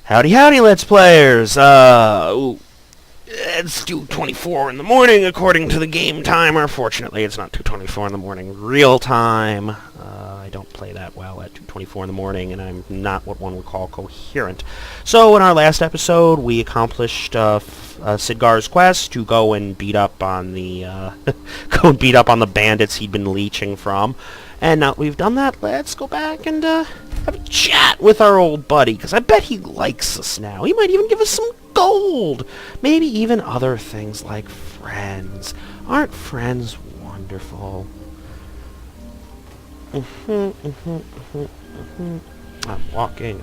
Howdy, howdy, Let's Players! It's 2:24 in the morning according to the game timer. Fortunately, it's not 2:24 in the morning real time. I don't play that well at 2:24 in the morning, and I'm not what one would call coherent. So, in our last episode, we accomplished Sidgar's quest to go and beat up on the the bandits he'd been leeching from. And now that we've done that, let's go back and have a chat with our old buddy, because I bet he likes us now. He might even give us some gold. Maybe even other things like friends. Aren't friends wonderful? I'm walking.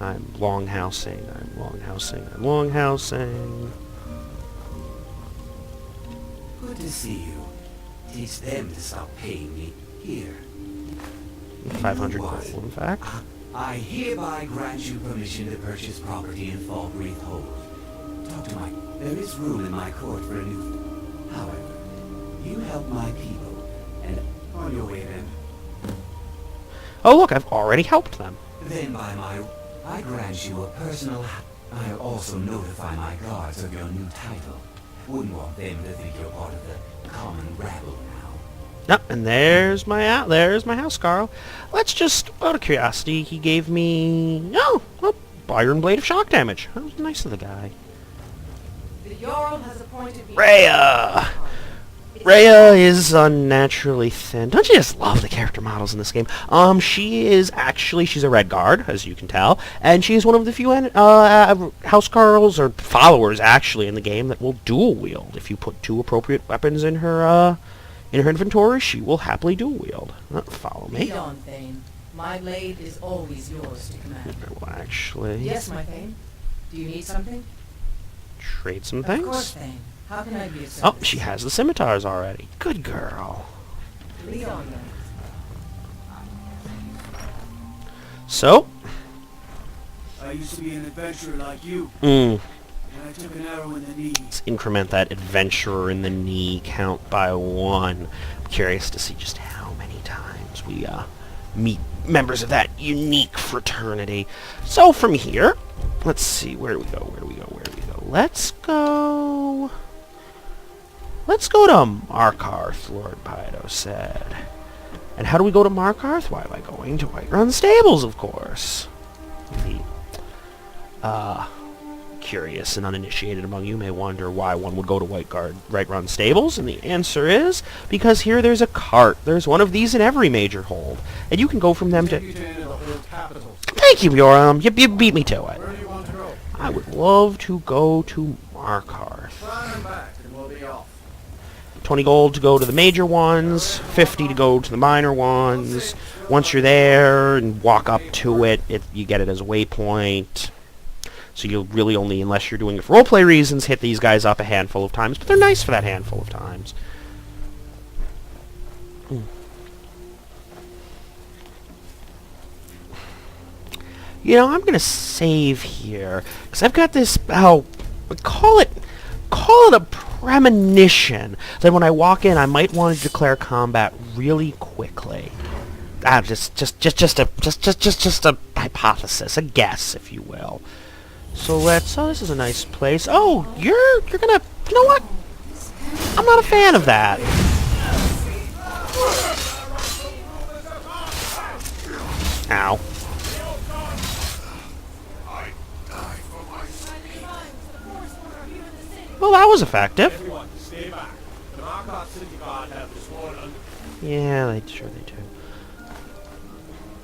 I'm longhousing. Good to see you. Teach them to stop paying me here. 500 gold, in fact. I hereby grant you permission to purchase property in Fallbreath Hold. Talk to Mike. There is room in my court for a new... However, you help my people, and on your way then. Oh look, I've already helped them. Then I grant you a personal... I'll also notify my guards of your new title. Wouldn't want them to think you're part of the common rabble now. Yep, and there's my house, Carl. Let's just, out of curiosity, he gave me a Iron Blade of shock damage. That was nice of the guy. The Jarl has appointed me. Rayya! Rayya is unnaturally thin. Don't you just love the character models in this game? She's a red guard, as you can tell, and she's one of the few housecarls or followers actually in the game that will dual wield. If you put two appropriate weapons in her inventory, she will happily dual wield. Follow me. Lead on, Thane. My blade is always yours to command. Well, actually, Yes, my Thane. Do you need something? trade some Of course, things. Thane. How can I be of service? Oh, she has the scimitars already. Good girl. Lead on, then. So, I used to be an adventurer like you, let's and I took an arrow in the knee. increment that adventurer in the knee count by 1. I'm curious to see just how many times we meet members of that unique fraternity. So from here, let's see, where do we go? Let's go to Markarth, Lord Pydo said. And how do we go to Markarth? Why am I going to Whiterun Stables, of course? The curious and uninitiated among you may wonder why one would go to Whiterun Stables, and the answer is because here there's a cart. There's one of these in every major hold, and you can go from them to... Thank you, Yoram. You beat me to it. Where do you want to go? I would love to go to Markarth. Fly and back, and we'll be off. 20 gold to go to the major ones, 50 to go to the minor ones. Once you're there and walk up to it, you get it as a waypoint. So you'll really only, unless you're doing it for roleplay reasons, hit these guys up a handful of times. But they're nice for that handful of times. You know, I'm going to save here, because I've got this, call it a premonition that when I walk in, I might want to declare combat really quickly. Just a hypothesis, a guess, if you will. So this is a nice place. Oh, you're gonna, you know what? I'm not a fan of that. Ow. Well, that was effective. Everyone, stay back. The Markarth City Guard have sworn under... Yeah, they do.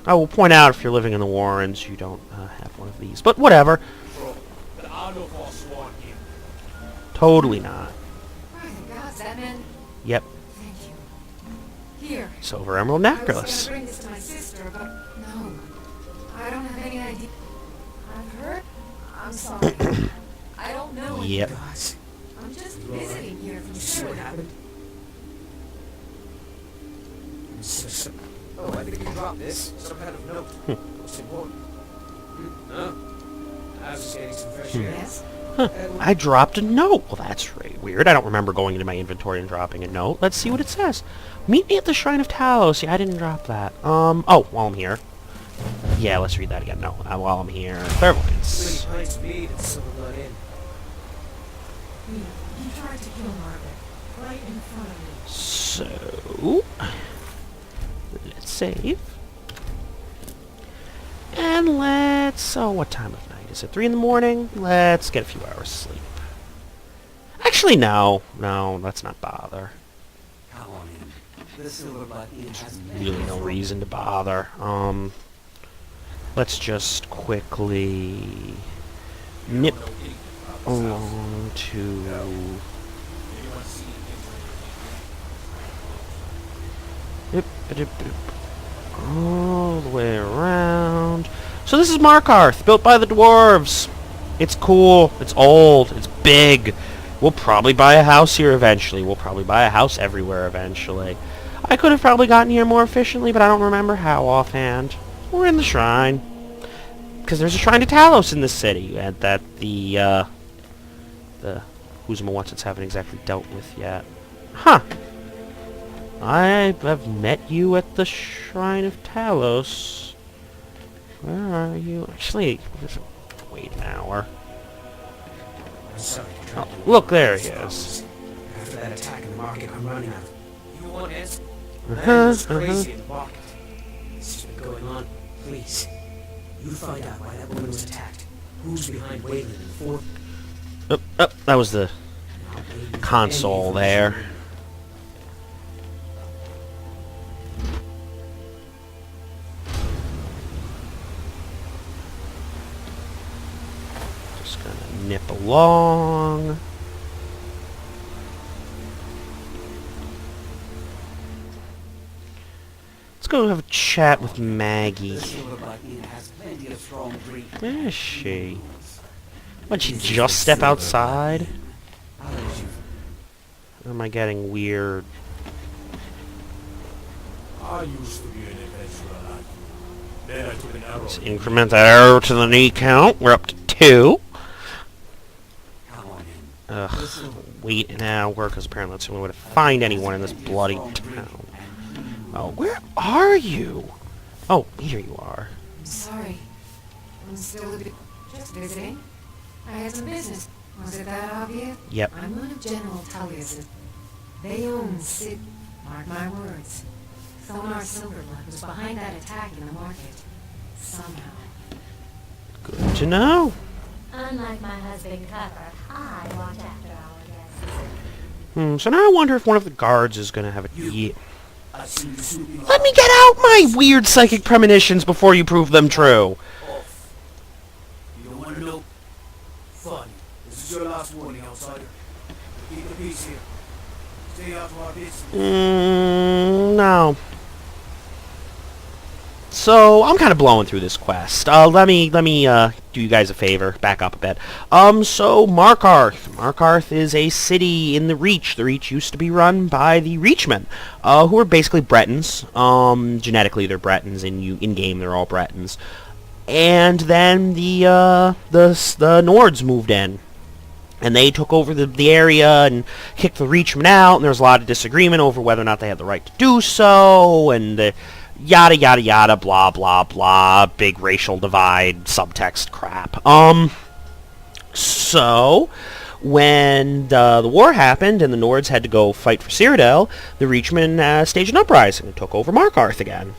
I will point out if you're living in the Warrens, you don't have one of these. But whatever. But I know for sworn here. Totally not. Thank God, is that man? Yep. Thank you. Here. Silver Emerald I was Necklace. gonna bring this to my sister, but no. I don't have any idea. I've heard. I'm sorry. I don't know. Yep. I'm just visiting here from school. What happened? Oh, I think you dropped this. Some kind of note. What's important? No. I was just getting some fresh air. Yes? I dropped a note. Well, that's weird. I don't remember going into my inventory and dropping a note. Let's see what it says. Meet me at the Shrine of Talos. Yeah, I didn't drop that. Oh, while I'm here. Yeah, let's read that again. No, while I'm here. Clairvoyance. He tried to kill Margaret right in front of me. So, let's save. And let's... Oh, what time of night? Is it 3 in the morning? Let's get a few hours sleep. Actually, no. No, let's not bother. Come on in. The Silverbutt Inn has Really no reason to bother. Let's just quickly nip along to... Dip, dip, dip. All the way around. So this is Markarth, built by the dwarves. It's cool. It's old. It's big. We'll probably buy a house here eventually. We'll probably buy a house everywhere eventually. I could have probably gotten here more efficiently, but I don't remember how offhand. We're in the shrine. Because there's a shrine to Talos in this city that the Who's What's haven't exactly dealt with yet. Huh. I have met you at the Shrine of Talos. Where are you? Actually, wait an hour. Oh, look, there he is. After that attack in the market, I'm running out. You want answers? It's crazy in the market. This has been going on. Please. You find out why that woman was attacked. Who's behind Wayland and Ford? Oh, that was the console there. Just gonna nip along. Let's go have a chat with Maggie. The Silverbutt Inn has plenty of strong drink. Where is she? Would she just step outside? I'll let you. Or am I getting weird? I used to be an adventurer like you. Then I took an arrow. Let's increment that arrow to the knee count. We're up to 2. Come on in. Ugh. Wait an hour, because apparently that's the only way to find anyone in this bloody town. Oh, where are you? Oh, here you are. I'm sorry. I'm still just visiting. I had some business. Was it that obvious? Yep. I'm one of General Tullius's. They own Sid. Mark my words. Thonar Silverblood was behind that attack in the market. Somehow. Good to know. Unlike my husband Copper, I watch after our guests. So now I wonder if one of the guards is going to have a... I see you snooping Let me get out my weird psychic premonitions before you prove them true. off. You don't want to know? Fine. This is your last warning, outsider. Keep the peace here. Stay out of our business. No. So, I'm kind of blowing through this quest. Let me do you guys a favor. Back up a bit. So, Markarth. Markarth is a city in the Reach. The Reach used to be run by the Reachmen, who are basically Bretons. Genetically, they're Bretons. In-game, they're all Bretons. And then the Nords moved in. And they took over the area and kicked the Reachmen out, and there was a lot of disagreement over whether or not they had the right to do so, and the yada yada yada, blah blah blah, big racial divide, subtext crap. So, when the war happened and the Nords had to go fight for Cyrodiil, the Reachmen staged an uprising and took over Markarth again.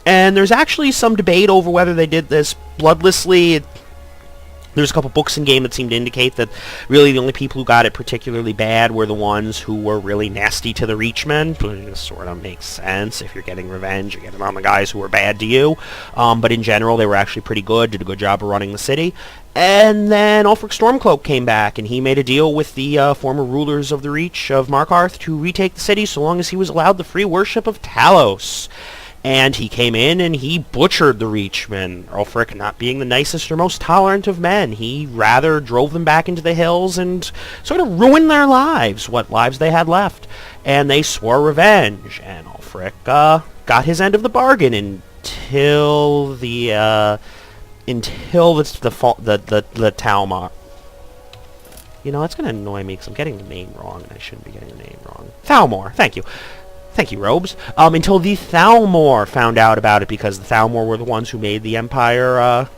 And there's actually some debate over whether they did this bloodlessly. There's a couple books in game that seem to indicate that really the only people who got it particularly bad were the ones who were really nasty to the Reachmen. It sort of makes sense. If you're getting revenge, you're getting on the guys who were bad to you. But in general, they were actually pretty good, did a good job of running the city. And then Ulfric Stormcloak came back, and he made a deal with the former rulers of the Reach of Markarth to retake the city so long as he was allowed the free worship of Talos. And he came in and he butchered the Reachmen. Ulfric, not being the nicest or most tolerant of men, he rather drove them back into the hills and sort of ruined their lives, what lives they had left. And they swore revenge. And Ulfric got his end of the bargain until the Talmar. You know, it's going to annoy me because I'm getting the name wrong, and I shouldn't be getting the name wrong. Thalmor, thank you. Thank you, Robes. Until the Thalmor found out about it, because the Thalmor were the ones who made the Empire,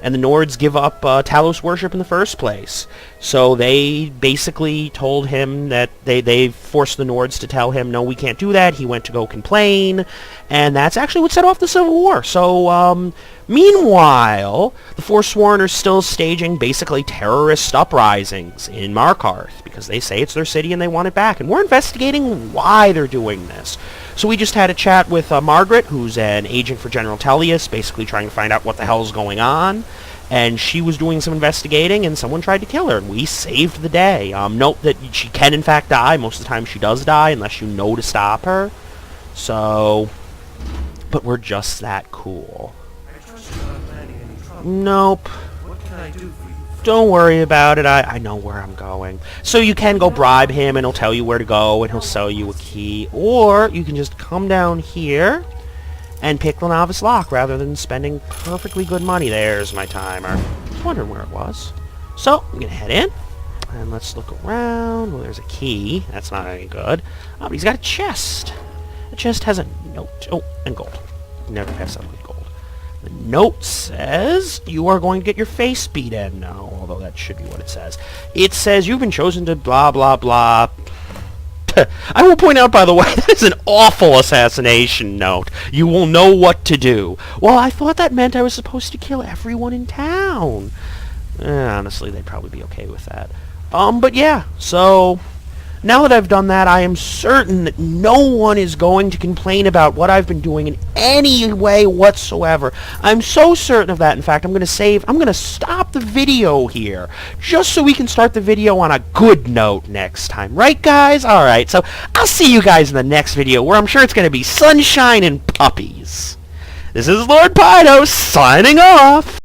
and the Nords give up Talos worship in the first place. So they basically told him that they forced the Nords to tell him, no, we can't do that. He went to go complain, and that's actually what set off the Civil War. So, meanwhile, the Forsworn are still staging basically terrorist uprisings in Markarth, because they say it's their city and they want it back. And we're investigating why they're doing this. So we just had a chat with Margaret, who's an agent for General Tellius, basically trying to find out what the hell's going on. And she was doing some investigating, and someone tried to kill her, and we saved the day. Note that she can, in fact, die. Most of the time she does die, unless you know to stop her. So, but we're just that cool. I trust you're not planning any trouble. Nope. What can I do for you? Don't worry about it. I know where I'm going. So you can go bribe him, and he'll tell you where to go, and he'll sell you a key. Or you can just come down here and pick the Novice Lock rather than spending perfectly good money. There's my timer. I was wondering where it was. So I'm going to head in, and let's look around. Well, there's a key. That's not any good. Oh, but he's got a chest. The chest has a note. Oh, and gold. Never pass up with gold. The note says, you are going to get your face beat in. No, although that should be what it says. It says, you've been chosen to blah, blah, blah. I will point out, by the way, that is an awful assassination note. You will know what to do. Well, I thought that meant I was supposed to kill everyone in town. Honestly, they'd probably be okay with that. But yeah, so now that I've done that, I am certain that no one is going to complain about what I've been doing in any way whatsoever. I'm so certain of that. In fact, I'm going to stop the video here, just so we can start the video on a good note next time. Right, guys? Alright, so I'll see you guys in the next video, where I'm sure it's going to be sunshine and puppies. This is Lord Pido, signing off!